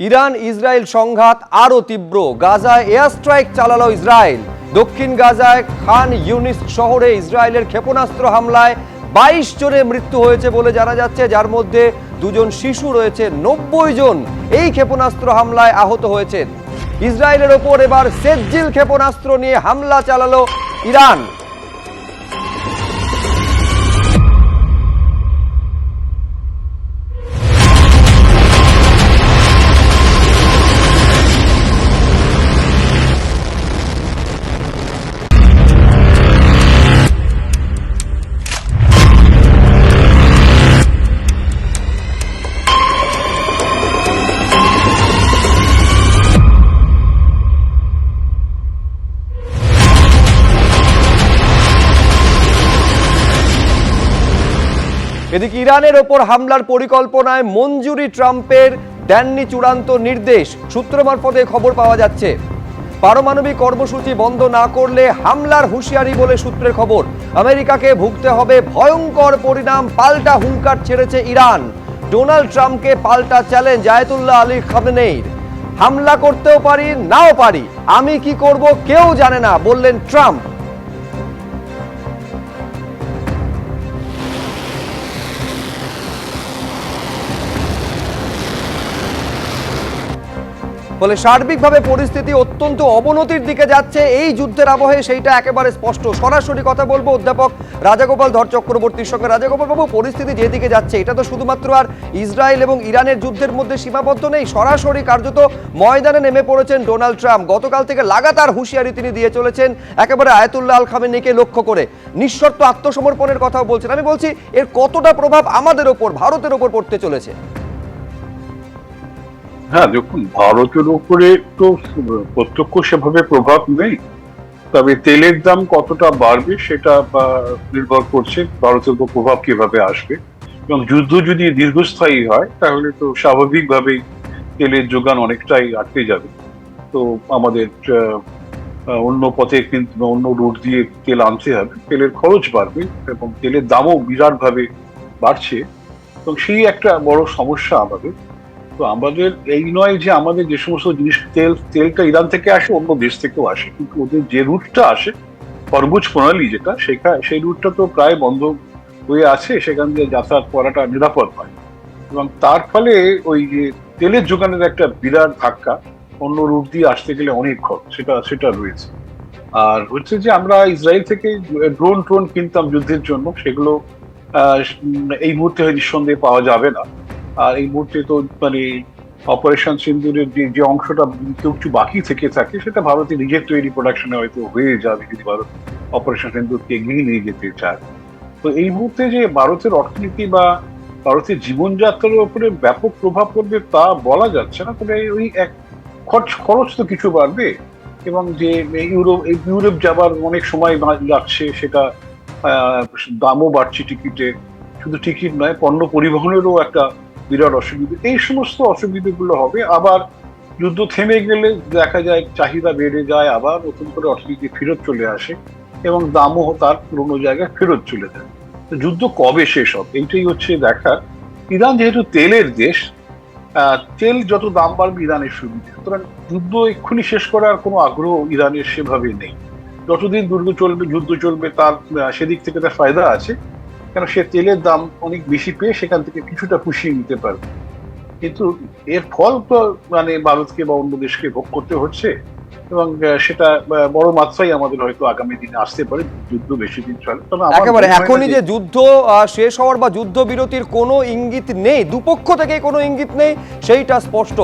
Iran Israel সংঘাত আরও তীব্র। গাজায় এয়ার স্ট্রাইক চালালো ইসরায়েল। দক্ষিণ গাজায় খান ইউনিস শহরে ইসরায়েলের ক্ষেপণাস্ত্র হামলায় 22 জনের মৃত্যু হয়েছে বলে জানা যাচ্ছে, যার মধ্যে 2 জন শিশু রয়েছে। 90 জন এই ক্ষেপণাস্ত্র হামলায় আহত হয়েছেন। ইসরায়েলের ওপর এবার সেজ্জিল ক্ষেপণাস্ত্র নিয়ে হামলা চালালো ইরান। এদিকে ইরানের ওপর হামলার পরিকল্পনায় মঞ্জুরি ট্রাম্পের দেননি চূড়ান্ত নির্দেশ। সূত্র মারফতে খবর পাওয়া যাচ্ছে, পারমাণবিক কর্মসূচি বন্ধ না করলে হামলার হুঁশিয়ারি বলে সূত্রের খবর। আমেরিকাকে ভুগতে হবে ভয়ঙ্কর পরিণাম। পাল্টা হুঙ্কার ছেড়েছে ইরান। ডোনাল্ড ট্রাম্পকে পাল্টা চ্যালেঞ্জ আয়াতুল্লাহ আলী খামেনেইর। হামলা করতেও পারি, নাও পারি, আমি কি করব কেউ জানে না, বললেন ট্রাম্প। ফলে সার্বিকভাবে পরিস্থিতি অত্যন্ত অবনতির দিকে যাচ্ছে এই যুদ্ধের আবহে, সেইটা একেবারে স্পষ্ট। সরাসরি কথা বলবো অধ্যাপক রাজাগোপাল ধর চক্রবর্তীর সঙ্গে। রাজাগোপাল বাবু, পরিস্থিতি যেদিকে যাচ্ছে এটা তো শুধুমাত্র আর ইসরায়েল এবং ইরানের যুদ্ধের মধ্যে সীমাবদ্ধ নেই। সরাসরি কার্যত ময়দানে নেমে পড়েছেন ডোনাল্ড ট্রাম্প। গতকাল থেকে লাগাতার হুঁশিয়ারি তিনি দিয়ে চলেছেন, একেবারে আয়াতুল্লাহ আল খামেনেইকে লক্ষ্য করে নিঃশর্ত আত্মসমর্পণের কথাও বলছেন। আমি বলছি, এর কতটা প্রভাব আমাদের ওপর, ভারতের ওপর পড়তে চলেছে? হ্যাঁ, দেখুন, ভারতের উপরে তো প্রত্যক্ষ সেভাবে প্রভাব নেই, তবে তেলের দাম কতটা বাড়বে সেটা নির্ভর করছে ভারতের উপর প্রভাব কিভাবে আসবে। এবং যুদ্ধ যদি দীর্ঘস্থায়ী হয় তাহলে তো স্বাভাবিকভাবেই তেলের যোগান অনেকটাই আটকে যাবে। তো আমাদের অন্য পথে কিন্তু অন্য রুট দিয়ে তেল আনতে হবে, তেলের খরচ বাড়বে এবং তেলের দামও বিরাটভাবে বাড়ছে। এবং সেই একটা বড় সমস্যা আমাদের। তো আমাদের এই নয় যে আমাদের যে সমস্ত জিনিস তেলটা ইরান থেকে আসে, অন্য দেশ থেকেও আসে, কিন্তু ওদের যে রুটটা আসে হরমুজ প্রণালী যেটা, সেই রুটটা তো প্রায় বন্ধ হয়ে আছে। সেখান দিয়ে যাতায়াত করাটা নিরাপদ হয় এবং তার ফলে ওই যে তেলের যোগানের একটা বিরাট ধাক্কা, অন্য রুট দিয়ে আসতে গেলে অনেক খরচ, সেটা রয়েছে। আর হচ্ছে যে আমরা ইসরায়েল থেকে ড্রোন কিনতাম যুদ্ধের জন্য, সেগুলো এই মুহূর্তে নিঃসন্দেহে পাওয়া যাবে না। আর এই মুহূর্তে তো মানে অপারেশন সিন্দুরের যে অংশটা কিছু বাকি থেকে থাকে সেটা ভারতের নিজের তৈরি প্রোডাকশনে হয়তো হয়ে যাবে যদি ভারত অপারেশন সিন্দুরকে এগিয়ে নিয়ে যেতে চায়। তো এই মুহূর্তে যে ভারতের অর্থনীতি বা ভারতের জীবনযাত্রার উপরে ব্যাপক প্রভাব পড়বে তা বলা যাচ্ছে না, তবে ওই এক খরচ তো কিছু বাড়বে। এবং যে ইউরোপ যাবার অনেক সময় লাগছে, সেটা দামও বাড়ছে টিকিটে। শুধু টিকিট নয়, পণ্য পরিবহনেরও একটা বিরাট অসুবিধা। এই সমস্ত অসুবিধাগুলো হবে। আবার যুদ্ধ থেমে গেলে দেখা যায় চাহিদা বেড়ে যায়, আবার নতুন করে অর্থনীতি ফেরত চলে আসে এবং দামও তার পুরোনো জায়গায় ফেরত চলে যায়। যুদ্ধ কবে শেষ হবে এইটাই হচ্ছে দেখার। ইরান যেহেতু তেলের দেশ, তেল যত দাম বাড়বে ইরানের সুবিধা, সুতরাং যুদ্ধ এক্ষুনি শেষ করার কোনো আগ্রহ ইরানের সেভাবে নেই। যতদিন যুদ্ধ চলবে তার সেদিক থেকে তার ফায়দা আছে, কেন সে তেলের দাম অনেক বেশি পেয়ে সেখান থেকে কিছুটা পুষিয়ে নিতে পারবে। কিন্তু এর ফল তো মানে ভারতকে বা অন্য দেশকে ভোগ করতে হচ্ছে এবং সেটা বড় মাত্রায় আমাদের হয়তো আগামী দিনে আসতে পারে। যুদ্ধ বেশি দিন চলে, তবে একেবারে এখনই যে যুদ্ধ শেষ হওয়ার বা যুদ্ধ বিরতির কোনো ইঙ্গিত নেই, দুপক্ষ থেকে কোনো ইঙ্গিত নেই, সেইটা স্পষ্ট।